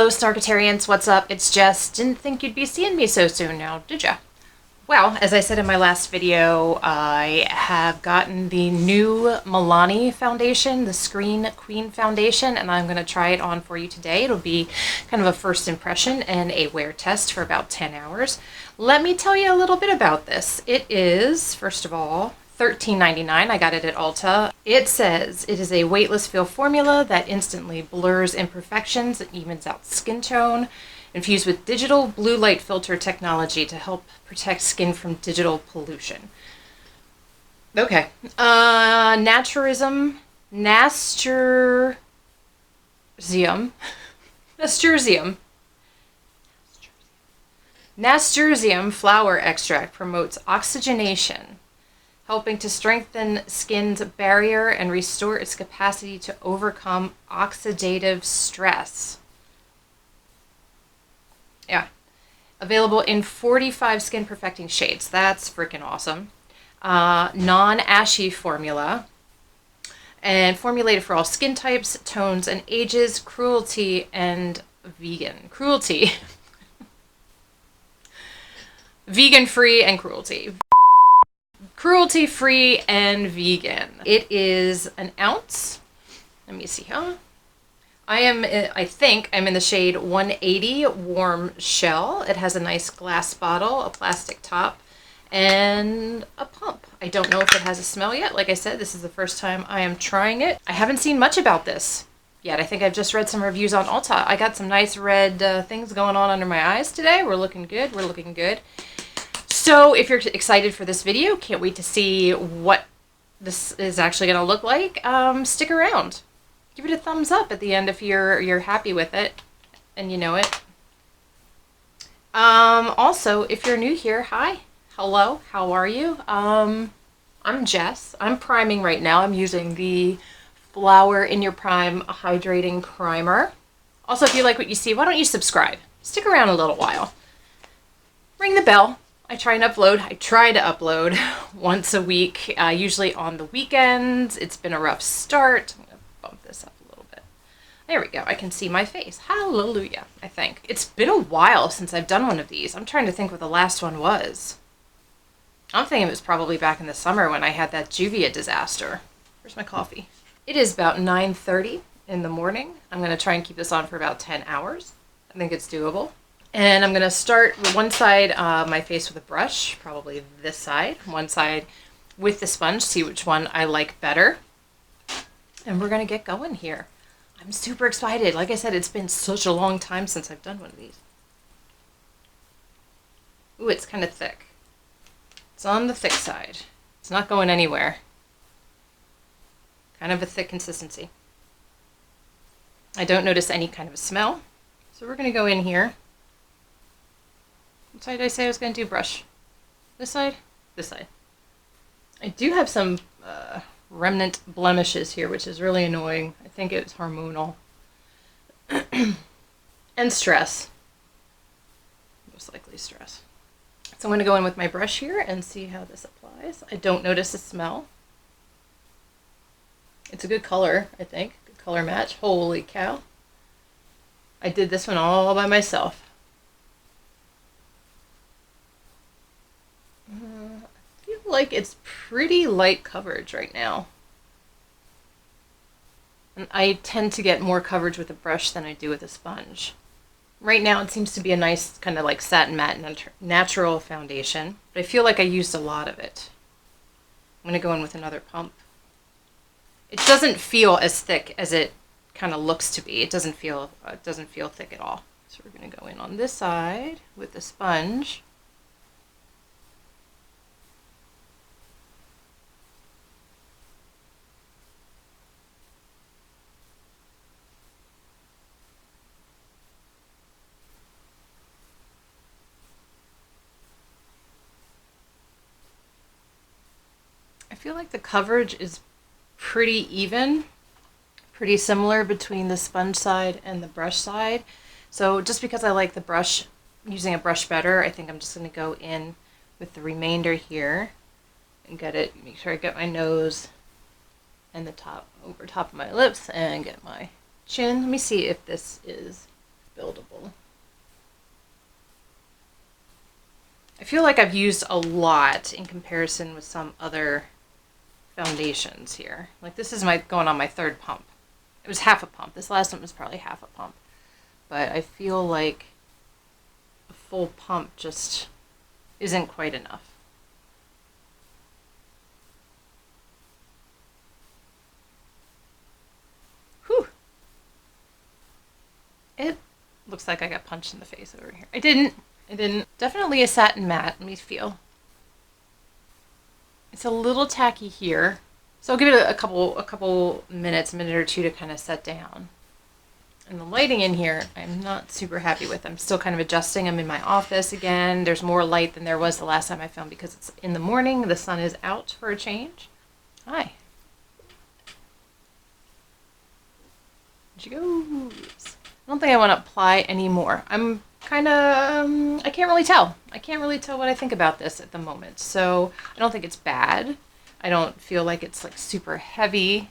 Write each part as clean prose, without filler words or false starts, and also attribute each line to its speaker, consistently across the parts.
Speaker 1: Hello Snarkatarians, what's up? It's Jess. Didn't think you'd be seeing me so soon now, did ya? Well, as I said in my last video, I have gotten the new Milani foundation, the Screen Queen foundation, and I'm going to try it on for you today. It'll be kind of a first impression and a wear test for about 10 hours. Let me tell you a little bit about this. It is, first of all, $13.99. I got it at Ulta. It says it is a weightless feel formula that instantly blurs imperfections and evens out skin tone, infused with digital blue light filter technology to help protect skin from digital pollution. Okay. Nasturtium flower extract promotes oxygenation, helping to strengthen skin's barrier and restore its capacity to overcome oxidative stress. Yeah. Available in 45 skin perfecting shades. That's freaking awesome. Non-ashy formula. And formulated for all skin types, tones, and ages. Cruelty and vegan. Cruelty. Vegan-free and cruelty. Cruelty-free and vegan. It is an ounce. Let me see, huh? I think I'm in the shade 180 Warm Shell. It has a nice glass bottle, a plastic top, and a pump. I don't know if it has a smell yet. Like I said, this is the first time I am trying it. I haven't seen much about this yet. I think I've just read some reviews on Ulta. I got some nice red things going on under my eyes today. We're looking good. We're looking good. So if you're excited for this video, can't wait to see what this is actually going to look like, stick around. Give it a thumbs up at the end if you're happy with it and you know it. Also, if you're new here, hi, hello, how are you? I'm Jess. I'm priming right now. I'm using the Flower in Your Prime Hydrating Primer. Also, if you like what you see, why don't you subscribe? Stick around a little while. Ring the bell. I try to upload once a week, usually on the weekends. It's been a rough start. I'm going to bump this up a little bit. There we go. I can see my face. Hallelujah, I think. It's been a while since I've done one of these. I'm trying to think what the last one was. I'm thinking it was probably back in the summer when I had that Juvia disaster. Where's my coffee? It is about 9:30 in the morning. I'm going to try and keep this on for about 10 hours. I think it's doable. And I'm going to start with one side of my face with a brush, probably this side, one side with the sponge, see which one I like better. And we're going to get going here. I'm super excited. Like I said, it's been such a long time since I've done one of these. Ooh, it's kind of thick. It's on the thick side. It's not going anywhere. Kind of a thick consistency. I don't notice any kind of a smell. So we're going to go in here. What side did I say I was going to do brush? This side? This side. I do have some remnant blemishes here, which is really annoying. I think it's hormonal. And stress. Most likely stress. So I'm going to go in with my brush here and see how this applies. I don't notice a smell. It's a good color, I think. Good color match. Holy cow. I did this one all by myself. I feel like it's pretty light coverage right now. And I tend to get more coverage with a brush than I do with a sponge. Right now it seems to be a nice kind of like satin matte natural foundation, but I feel like I used a lot of it. I'm going to go in with another pump. It doesn't feel as thick as it kind of looks to be. It doesn't feel thick at all. So we're going to go in on this side with the sponge. I feel like the coverage is pretty even, pretty similar between the sponge side and the brush side. So just because I like the brush, using a brush better, I think I'm just going to go in with the remainder here and get it, make sure I get my nose and the top of my lips and get my chin. Let me see if this is buildable. I feel like I've used a lot in comparison with some other foundations here. Like this is going on my third pump. It was half a pump. This last one was probably half a pump. But I feel like a full pump just isn't quite enough. Whew. It looks like I got punched in the face over here. I didn't. Definitely a satin matte. Let me feel. It's a little tacky here. So I'll give it a couple minutes, a minute or two to kind of set down. And the lighting in here, I'm not super happy with. I'm still kind of adjusting. I'm in my office again. There's more light than there was the last time I filmed because it's in the morning. The sun is out for a change. Hi. She goes. I don't think I want to apply any more. I'm kind of, I can't really tell. I can't really tell what I think about this at the moment. So I don't think it's bad. I don't feel like it's like super heavy.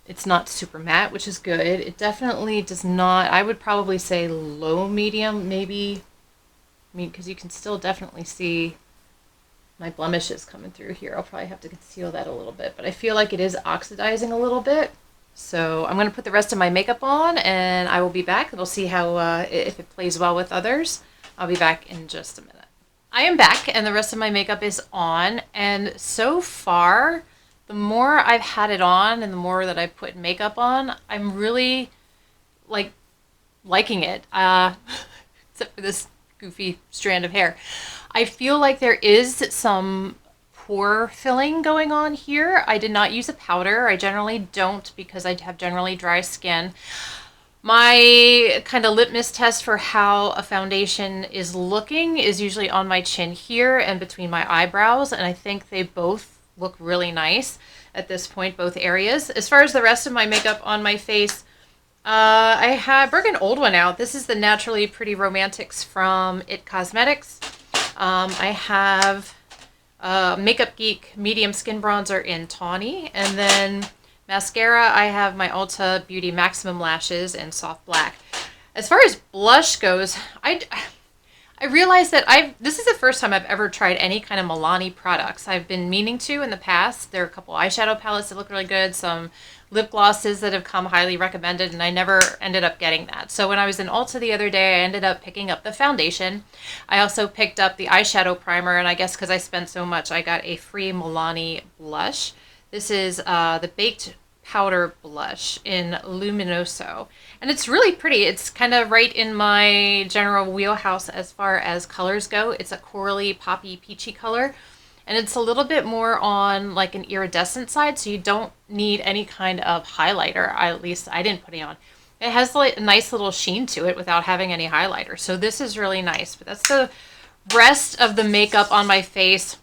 Speaker 1: It's not super matte, which is good. It definitely does not, I would probably say low medium, maybe. I mean, because you can still definitely see my blemishes coming through here. I'll probably have to conceal that a little bit, but I feel like it is oxidizing a little bit. So I'm going to put the rest of my makeup on and I will be back. We'll see how, if it plays well with others. I'll be back in just a minute. I am back and the rest of my makeup is on, and so far, the more I've had it on and the more that I've put makeup on, I'm really liking it, except for this goofy strand of hair. I feel like there is some pore filling going on here. I did not use a powder. I generally don't because I have generally dry skin. My kind of litmus test for how a foundation is looking is usually on my chin here and between my eyebrows, and I think they both look really nice at this point, both areas. As far as the rest of my makeup on my face, I broke an old one out. This is the Naturally Pretty Romantics from It Cosmetics. I have Makeup Geek Medium Skin Bronzer in Tawny, and then mascara, I have my Ulta Beauty Maximum Lashes in Soft Black. As far as blush goes, I realized that this is the first time I've ever tried any kind of Milani products. I've been meaning to in the past. There are a couple eyeshadow palettes that look really good, some lip glosses that have come highly recommended, and I never ended up getting that. So when I was in Ulta the other day, I ended up picking up the foundation. I also picked up the eyeshadow primer, and I guess because I spent so much, I got a free Milani blush. This is the Baked Powder Blush in Luminoso. And it's really pretty. It's kind of right in my general wheelhouse as far as colors go. It's a corally, poppy, peachy color. And it's a little bit more on like an iridescent side, so you don't need any kind of highlighter. At least I didn't put it on. It has like a nice little sheen to it without having any highlighter. So this is really nice. But that's the rest of the makeup on my face.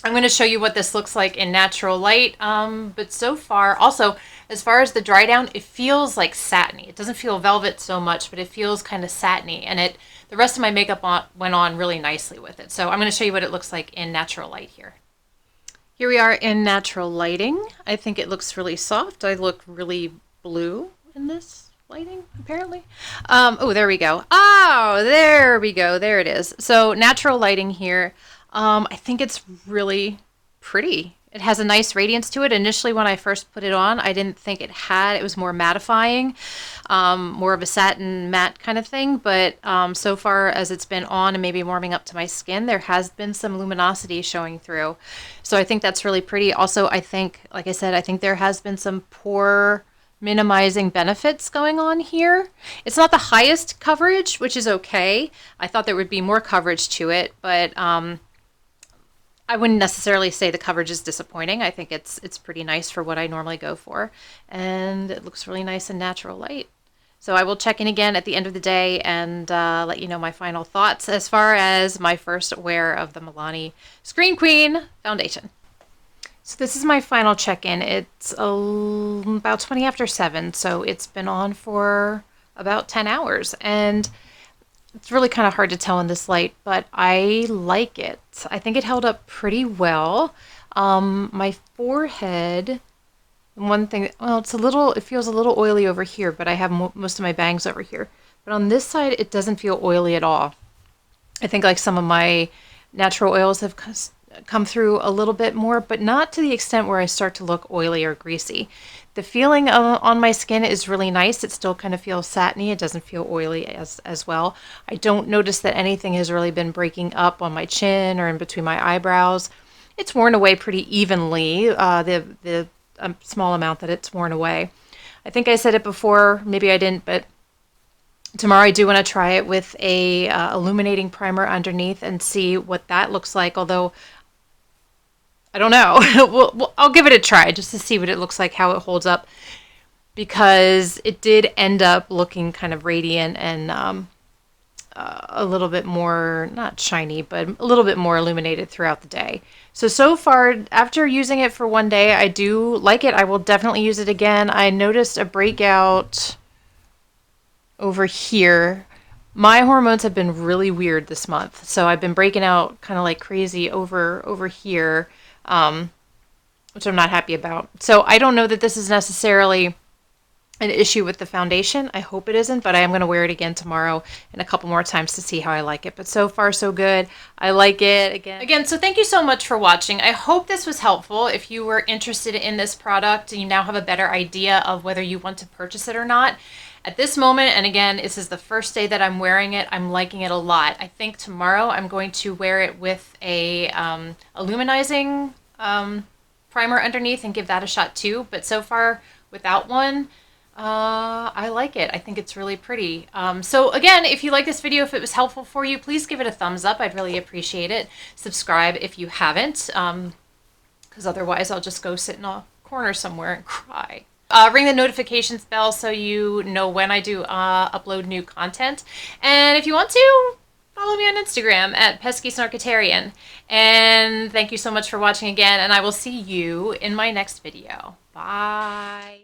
Speaker 1: I'm going to show you what this looks like in natural light, but so far, also, as far as the dry down, it feels like satiny. It doesn't feel velvet so much, but it feels kind of satiny, and the rest of my makeup went on really nicely with it. So I'm going to show you what it looks like in natural light here. Here we are in natural lighting. I think it looks really soft. I look really blue in this lighting, apparently. Oh, there we go. Oh, there we go. There it is. So natural lighting here. I think it's really pretty. It has a nice radiance to it. Initially, when I first put it on, I didn't think it was more mattifying, more of a satin matte kind of thing. But so far as it's been on and maybe warming up to my skin, there has been some luminosity showing through. So I think that's really pretty. Also, I think, like I said, I think there has been some pore minimizing benefits going on here. It's not the highest coverage, which is okay. I thought there would be more coverage to it, but I wouldn't necessarily say the coverage is disappointing. I think it's pretty nice for what I normally go for, and it looks really nice in natural light. So I will check in again at the end of the day and let you know my final thoughts as far as my first wear of the Milani Screen Queen foundation. So this is my final check-in. It's about 20 after 7, so it's been on for about 10 hours, and it's really kind of hard to tell in this light, but I like it. I think it held up pretty well. My forehead, one thing, well, it feels a little oily over here, but I have most of my bangs over here. But on this side, it doesn't feel oily at all. I think like some of my natural oils have come through a little bit more, but not to the extent where I start to look oily or greasy. The feeling on my skin is really nice. It still kind of feels satiny. It doesn't feel oily as well. I don't notice that anything has really been breaking up on my chin or in between my eyebrows. It's worn away pretty evenly, the small amount that it's worn away. I think I said it before, maybe I didn't, but tomorrow I do want to try it with a illuminating primer underneath and see what that looks like, although I don't know. I'll give it a try just to see what it looks like, how it holds up, because it did end up looking kind of radiant and a little bit more, not shiny, but a little bit more illuminated throughout the day. So far, after using it for one day, I do like it. I will definitely use it again. I noticed a breakout over here. My hormones have been really weird this month, so I've been breaking out kind of like crazy over here, which I'm not happy about. So I don't know that this is necessarily an issue with the foundation. I hope it isn't, but I am going to wear it again tomorrow and a couple more times to see how I like it. But so far, so good. I like it again. So thank you so much for watching. I hope this was helpful. If you were interested in this product and you now have a better idea of whether you want to purchase it or not, at this moment, and again, this is the first day that I'm wearing it, I'm liking it a lot. I think tomorrow I'm going to wear it with a illuminizing primer underneath and give that a shot too. But so far, without one, I like it. I think it's really pretty. So again, if you like this video, if it was helpful for you, please give it a thumbs up. I'd really appreciate it. Subscribe if you haven't, because otherwise I'll just go sit in a corner somewhere and cry. Ring the notifications bell so you know when I do upload new content. And if you want to, follow me on Instagram at Pesky Snarkatarian. And thank you so much for watching again, and I will see you in my next video. Bye.